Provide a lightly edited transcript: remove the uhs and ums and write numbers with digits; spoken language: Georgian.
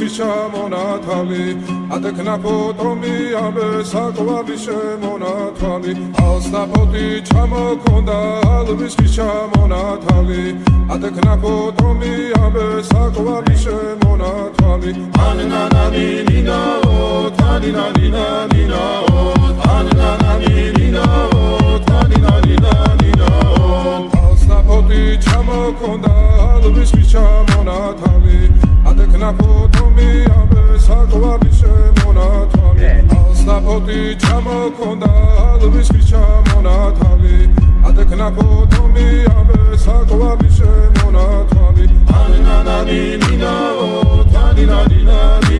ჩამონათალი ატექნა ფოტომი ამე საკვარი შემონათალი ალსნაფოთი ჩამოქონდა ალვის ჩამონათალი ატექნა ფოტომი ამე საკვარი შემონათალი ანანანინინაო თანინანინანინაო ანანანინინაო თანინანინანინაო ალსნაფოთი ჩამოქონდა ალვის ჩამონათალი ატექნა ფოტომი ამე საკვარი შემონათალი ალსნაფოთი ჩამოქონდა ალვის ჩამონათალი ატექნა ფოტომი ამე საკვარი შემონათალი ანანანინინაო თანინანინანინაო